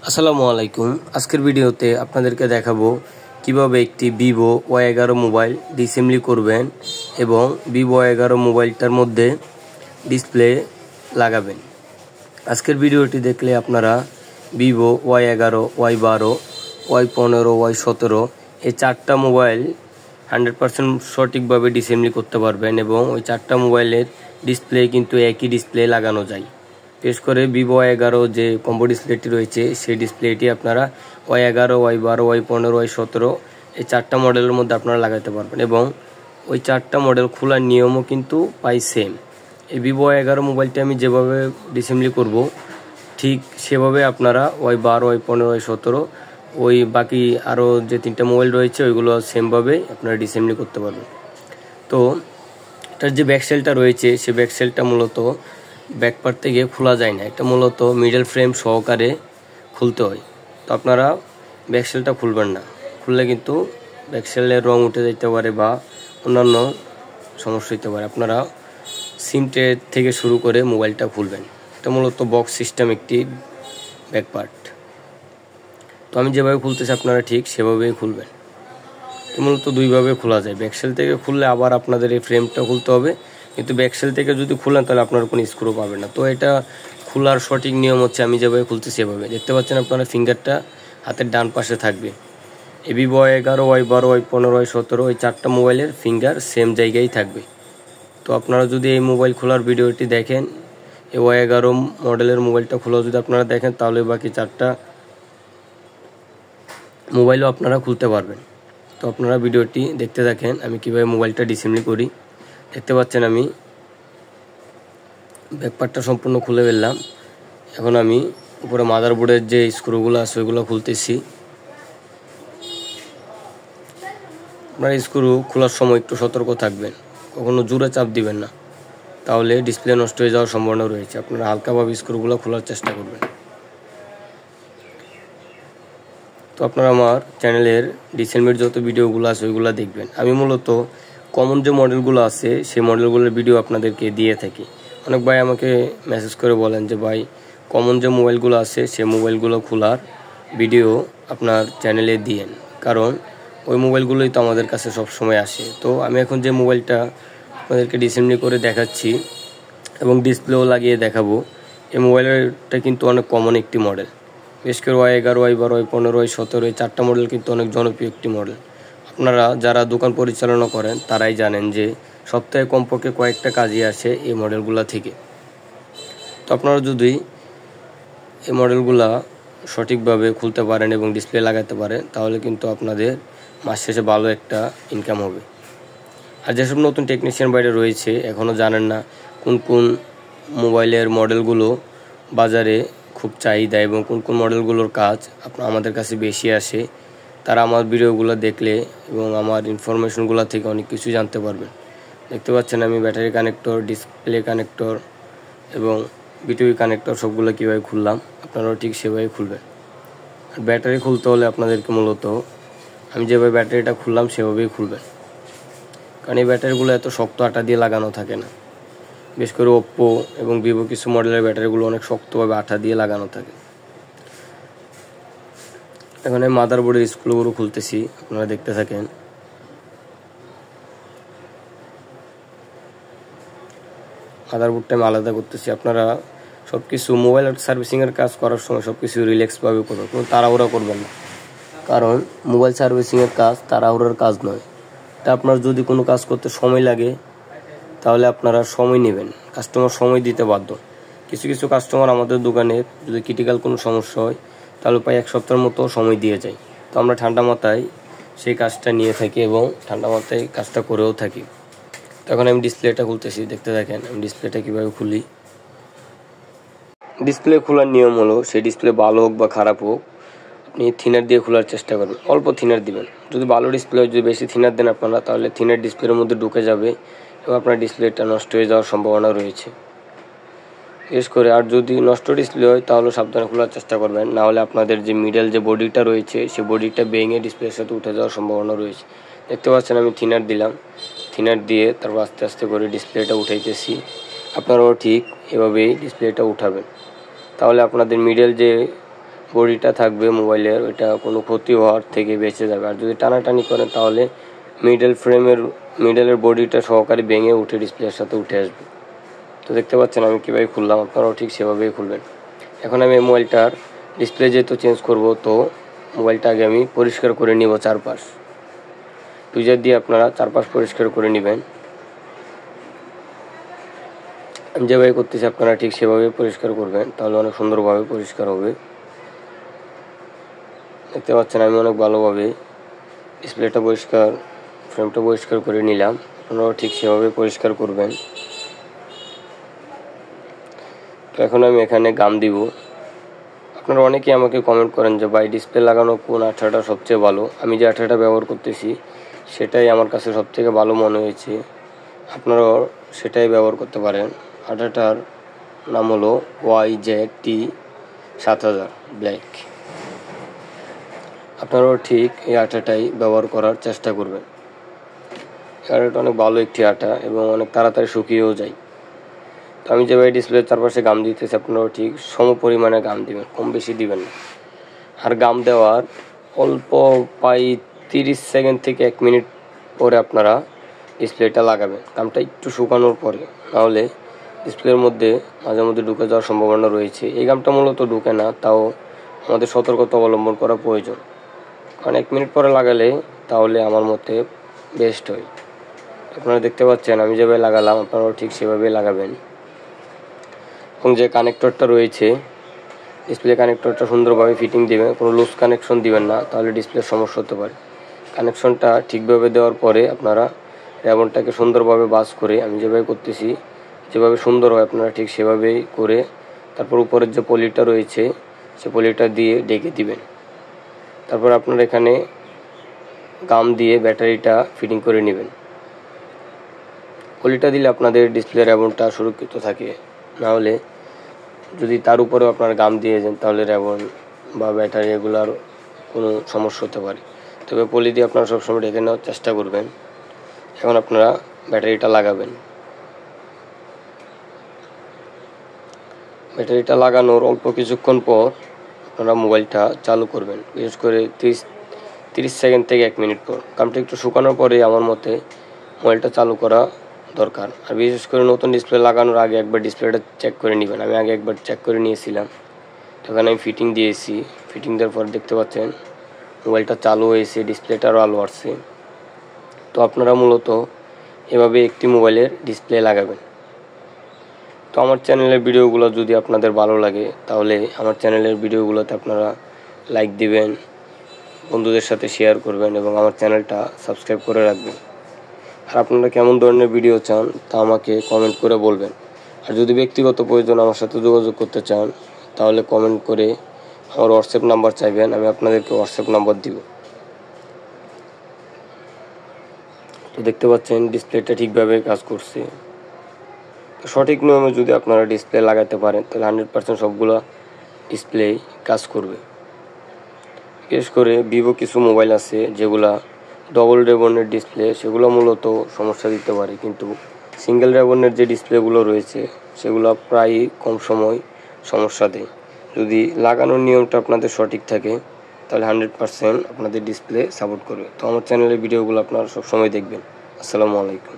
আসসালামু আলাইকুম। আজকের ভিডিওতে আপনাদেরকে দেখাবো কিভাবে একটি ভিভো Y11 মোবাইল ডিসেম্বলি করবেন এবং ভিভো Y11 মোবাইলটার মধ্যে ডিসপ্লে লাগাবেন। আজকের ভিডিওটি দেখলে আপনারা Vivo Y11, Y12, Y15, Y17 এই চারটা মোবাইল 100% সঠিকভাবে ডিসেম্বলি করতে পারবেন এবং ওই চারটা মোবাইলের ডিসপ্লে কিন্তু একই ডিসপ্লে লাগানো যায়। বিশেষ করে ভিভো Y11 যে কম্বো ডিসপ্লেটি রয়েছে সেই ডিসপ্লেটি আপনারা Y11, Y12, Y15, Y17 এই চারটা মডেলের মধ্যে আপনারা লাগাতে পারবেন এবং ওই চারটা মডেল খোলার নিয়মও কিন্তু প্রায় সেম। এই ভিভো Y11 মোবাইলটি আমি যেভাবে ডিসেম্বলি করব ঠিক সেভাবে আপনারা Y12, Y15, Y17 ওই বাকি আরও যে তিনটা মোবাইল রয়েছে ওইগুলো সেমভাবে আপনারা ডিসেম্বলি করতে পারবেন। তো এটার যে ব্যাকসেলটা রয়েছে সেই ব্যাকসেলটা মূলত ব্যাকপার্ট থেকে খোলা যায় না, এটা মূলত মিডল ফ্রেম সহকারে খুলতে হয়। তো আপনারা ব্যাকসেলটা খুলবেন না, খুললে কিন্তু ব্যাকসেলের রং উঠে যেতে পারে বা অন্যান্য সমস্যা হতে পারে। আপনারা সিম ট্রে থেকে শুরু করে মোবাইলটা খুলবেন। এটা মূলত বক্স সিস্টেম একটি ব্যাকপার্ট। তো আমি যেভাবে খুলতেছি আপনারা ঠিক সেভাবেই খুলবেন। মূলত দুইভাবে খোলা যায়, ব্যাকসেল থেকে খুললে আবার আপনাদের এই ফ্রেমটা খুলতে হবে, কিন্তু ব্যাকসেল থেকে যদি খুলেন তাহলে আপনারা কোনো স্ক্রু পাবেন না। তো এটা খোলার সঠিক নিয়ম হচ্ছে আমি যেভাবে খুলতেছি সেভাবে। দেখতে পাচ্ছেন আপনারা ফিঙ্গারটা হাতের ডান পাশে থাকবে। এই Vivo Y11, Y12, Y15, Y17 ওই চারটা মোবাইলের ফিঙ্গার সেম জায়গায় থাকবে। তো আপনারা যদি এই মোবাইল খোলার ভিডিওটি দেখেন, এই Y11 মডেলের মোবাইলটা খোলা যদি আপনারা দেখেন তাহলে বাকি চারটা মোবাইলও আপনারা খুলতে পারবেন। তো আপনারা ভিডিওটি দেখতে থাকেন আমি কীভাবে মোবাইলটা ডিসেম্বলি করি। দেখতে পাচ্ছেন আমি ব্যাকপার্টটা সম্পূর্ণ খুলে ফেললাম। এখন আমি উপরে মাদারবোর্ডের যে স্ক্রুগুলো আছে ওইগুলো খুলতেছি। আপনারা স্ক্রু খোলার সময় একটু সতর্ক থাকবেন, কখনো জোরে চাপ দিবেন না, তাহলে ডিসপ্লে নষ্ট হয়ে যাওয়ার সম্ভাবনা রয়েছে। আপনারা হালকাভাবে স্ক্রুগুলো খোলার চেষ্টা করবেন। তো আপনারা আমার চ্যানেলের ডিসেম্বলির যত ভিডিওগুলো আছে ওইগুলো দেখবেন। আমি মূলত কমন যে মডেলগুলো আছে সেই মডেলগুলোর ভিডিও আপনাদেরকে দিয়ে থাকি। অনেক ভাই আমাকে মেসেজ করে বলেন যে ভাই কমন যে মোবাইলগুলো আছে সেই মোবাইলগুলো খোলার ভিডিও আপনার চ্যানেলে দিয়েন, কারণ ওই মোবাইলগুলোই তো আমাদের কাছে সব সময় আসে। তো আমি এখন যে মোবাইলটা আপনাদেরকে ডিসেম্বলি করে দেখাচ্ছি এবং ডিসপ্লেও লাগিয়ে দেখাবো, এই মোবাইলটা কিন্তু অনেক কমন একটি মডেল। বিশেষ করে Y11, Y12, Y15, Y17 এই চারটা মডেল কিন্তু অনেক জনপ্রিয় একটি মডেল। আপনারা যারা দোকান পরিচালনা করেন তারাই জানেন যে সপ্তাহে কমপক্ষে কয়েকটা কাজই আসে এই মডেলগুলো থেকে। তো আপনারা যদি এই মডেলগুলা সঠিকভাবে খুলতে পারেন এবং ডিসপ্লে লাগাতে পারেন তাহলে কিন্তু আপনাদের মাস শেষে ভালো একটা ইনকাম হবে। আর যেসব নতুন টেকনিশিয়ান বাইরে রয়েছে এখনও জানেন না কোন কোন মোবাইলের মডেলগুলো বাজারে খুব চাহিদা এবং কোন কোন মডেলগুলোর কাজ আমাদের কাছে বেশি আসে, তারা আমার ভিডিওগুলো দেখলে এবং আমার ইনফরমেশনগুলো থেকে অনেক কিছু জানতে পারবেন। দেখতে পাচ্ছেন আমি ব্যাটারি কানেক্টর, ডিসপ্লে কানেক্টর এবং বিটিভি কানেক্টর সবগুলো কীভাবে খুললাম, আপনারাও ঠিক সেভাবে খুলবেন। আর ব্যাটারি খুলতে হলে আপনাদেরকে মূলত আমি যেভাবে ব্যাটারিটা খুললাম সেভাবেই খুলবেন, কারণ এই ব্যাটারিগুলো এত শক্ত আটা দিয়ে লাগানো থাকে না। বিশেষ করে ওপ্পো এবং ভিভো কিছু মডেলের ব্যাটারিগুলো অনেক শক্তভাবে আঠা দিয়ে লাগানো থাকে। এখন আমি মাদারবোর্ডের স্ক্রুগুলো খুলতেছি, আপনারা দেখতে থাকেন। মাদারবোর্ডটা আমি আলাদা করতেছি। আপনারা সব কিছু মোবাইল সার্ভিসিংয়ের কাজ করার সময় সব কিছু রিল্যাক্সভাবে করবেন, কোনো তাড়াহুড়া করবেন না, কারণ মোবাইল সার্ভিসিংয়ের কাজ তাড়াহুড়ার কাজ নয়। এটা আপনার যদি কোনো কাজ করতে সময় লাগে তাহলে আপনারা সময় নেবেন, কাস্টমার সময় দিতে বাধ্য। কিছু কিছু কাস্টমার আমাদের দোকানে যদি ক্রিটিক্যাল কোনো সমস্যা হয় তাহলে প্রায় এক সপ্তাহের মতো সময় দিয়ে যায়। তো আমরা ঠান্ডা মাথায় সেই কাজটা নিয়ে থাকি এবং ঠান্ডা মাথায় কাজটা করেও থাকি। তখন আমি ডিসপ্লেটা খুলতেছি, দেখতে দেখেন আমি ডিসপ্লেটা কীভাবে খুলি। ডিসপ্লে খোলার নিয়ম হলো সেই ডিসপ্লে ভালো হোক বা খারাপ হোক আপনি থিনার দিয়ে খোলার চেষ্টা করবেন, অল্প থিনার দিবেন। যদি ভালো ডিসপ্লে হয়, যদি বেশি থিনার দেন আপনারা তাহলে থিনার ডিসপ্লের মধ্যে ঢুকে যাবে এবং আপনার ডিসপ্লেটা নষ্ট হয়ে যাওয়ার সম্ভাবনা রয়েছে। বিশেষ করে আর যদি নষ্ট ডিসপ্লে হয় তাহলে সাবধানে খোলার চেষ্টা করবেন, না হলে আপনাদের যে মিডল যে বডিটা রয়েছে সেই বডিটা ভেঙে ডিসপ্লের সাথে উঠে যাওয়ার সম্ভাবনা রয়েছে। দেখতে পাচ্ছেন আমি থিনার দিলাম, থিনার দিয়ে তারপর আস্তে আস্তে করে ডিসপ্লেটা উঠাইতেছি। আপনারাও ঠিক এভাবেই ডিসপ্লেটা উঠাবেন, তাহলে আপনাদের মিডল যে বডিটা থাকবে মোবাইলের, ওইটা কোনো ক্ষতি হওয়ার থেকে বেঁচে যাবে। আর যদি টানাটানি করেন তাহলে মিডলের বডিটা সহকারে ভেঙে উঠে ডিসপ্লের সাথে উঠে আসবে। তো দেখতে পাচ্ছেন আমি কীভাবে খুললাম, আপনারাও ঠিক সেভাবেই খুলবেন। এখন আমি এই মোবাইলটার ডিসপ্লে যেহেতু চেঞ্জ করব, তো মোবাইলটা আগে আমি পরিষ্কার করে নিব চারপাশ। টুইজার দিয়ে আপনারা চারপাশ পরিষ্কার করে নেবেন। আমি যেভাবে করতেছি আপনারা ঠিক সেভাবে পরিষ্কার করবেন, তাহলে অনেক সুন্দরভাবে পরিষ্কার হবে। দেখতে পাচ্ছেন আমি অনেক ভালোভাবে ডিসপ্লেটা ফ্রেমটা পরিষ্কার করে নিলাম। আপনারাও ঠিক সেভাবে পরিষ্কার করবেন। তো এখন আমি এখানে গাম দিব। আপনারা অনেকেই আমাকে কমেন্ট করেন যে ভাই ডিসপ্লে লাগানো কোন আঠাটা সবচেয়ে ভালো। আমি যে আঠাটা ব্যবহার করতেছি সেটাই আমার কাছে সবথেকে ভালো মনে হয়েছে, আপনারাও সেটাই ব্যবহার করতে পারেন। আঠাটার নাম হলো YZT7000 ব্ল্যাক। আপনারাও ঠিক এই আঠাটাই ব্যবহার করার চেষ্টা করবেন। আঠাটা অনেক ভালো একটি আঠা এবং অনেক তাড়াতাড়ি শুকিয়েও যায়। তো আমি যেভাবে ডিসপ্লের চারপাশে গাম দিতেছি আপনারাও ঠিক সম পরিমাণে গাম দিবেন, কম বেশি দিবেন না। আর গাম দেওয়ার অল্প প্রায় 30 সেকেন্ড থেকে 1 মিনিট পরে আপনারা ডিসপ্লেটা লাগাবেন, গামটা একটু শুকানোর পরে, নাহলে ডিসপ্লের মধ্যে মাঝে মধ্যে ঢুকে যাওয়ার সম্ভাবনা রয়েছে। এই গামটা মূলত ঢুকে না, তাও আমাদের সতর্কতা অবলম্বন করা প্রয়োজন, কারণ 1 মিনিট পরে লাগালে তাহলে আমার মতে বেস্ট হয়। আপনারা দেখতে পাচ্ছেন আমি যেভাবে লাগালাম, আপনারাও ঠিক সেভাবেই লাগাবেন। এবং যে কানেক্টরটা রয়েছে ডিসপ্লে কানেক্টরটা সুন্দরভাবে ফিটিং দেবেন, কোনো লুজ কানেকশন দিবেন না, তাহলে ডিসপ্লের সমস্যা হতে পারে। কানেকশনটা ঠিকভাবে দেওয়ার পরে আপনারা রেবনটাকে সুন্দরভাবে বাস করে, আমি যেভাবে করতেছি যেভাবে সুন্দর হয় আপনারা ঠিক সেভাবেই করে তারপর উপরের যে পলিটা রয়েছে সে পলিটা দিয়ে ঢেকে দিবেন। তারপর আপনারা এখানে গাম দিয়ে ব্যাটারিটা ফিটিং করে নেবেন। পলিটা দিলে আপনাদের ডিসপ্লে রেবনটা সুরক্ষিত থাকে, নাহলে যদি তার উপরেও আপনারা গাম দিয়ে যান তাহলে রেবন বা ব্যাটারি এগুলার কোনো সমস্যা হতে পারে। তবে পলি দিয়ে আপনারা সবসময় ঢেকে নেওয়ার চেষ্টা করবেন। এখন আপনারা ব্যাটারিটা লাগাবেন। ব্যাটারিটা লাগানোর অল্প কিছুক্ষণ পর আপনারা মোবাইলটা চালু করবেন, বিশেষ করে 30 সেকেন্ড থেকে 1 মিনিট পর। গামটা একটু শুকানোর পরে আমার মতে মোবাইলটা চালু করা দরকার। আর বিশেষ করে নতুন ডিসপ্লে লাগানোর আগে একবার ডিসপ্লেটা চেক করে নেবেন। আমি আগে একবার চেক করে নিয়েছিলাম, তখন আমি ফিটিং দিয়েছি। ফিটিং দেওয়ার পর দেখতে পাচ্ছেন মোবাইলটা চালু হয়েছে, ডিসপ্লেটারও আলো আসছে। তো আপনারা মূলত এভাবে একটি মোবাইলের ডিসপ্লে লাগাবেন। তো আমার চ্যানেলের ভিডিওগুলো যদি আপনাদের ভালো লাগে তাহলে আমার চ্যানেলের ভিডিওগুলোতে আপনারা লাইক দিবেন, বন্ধুদের সাথে শেয়ার করবেন এবং আমার চ্যানেলটা সাবস্ক্রাইব করে রাখবেন। আর আপনারা কেমন ধরনের ভিডিও চান তা আমাকে কমেন্ট করে বলবেন। আর যদি ব্যক্তিগত প্রয়োজন আমার সাথে যোগাযোগ করতে চান তাহলে কমেন্ট করে আমার হোয়াটসঅ্যাপ নাম্বার চাইবেন, আমি আপনাদেরকে হোয়াটসঅ্যাপ নাম্বার দিব। তো দেখতে পাচ্ছেন ডিসপ্লেটা ঠিকভাবে কাজ করছে। সঠিক নিয়মে যদি আপনারা ডিসপ্লে লাগাতে পারেন তাহলে 100% সবগুলো ডিসপ্লে কাজ করবে। বিশেষ করে ভিভো কিছু মোবাইল আছে যেগুলা ডবল রেবনের ডিসপ্লে, সেগুলো মূলত সমস্যা দিতে পারে, কিন্তু সিঙ্গেল রেবনের যে ডিসপ্লেগুলো রয়েছে সেগুলো প্রায়ই কম সময় সমস্যা দেয়। যদি লাগানোর নিয়মটা আপনাদের সঠিক থাকে তাহলে 100% আপনাদের ডিসপ্লে সাপোর্ট করবে। তো আমার চ্যানেলের ভিডিওগুলো আপনারা সবসময় দেখবেন। আসসালামু আলাইকুম।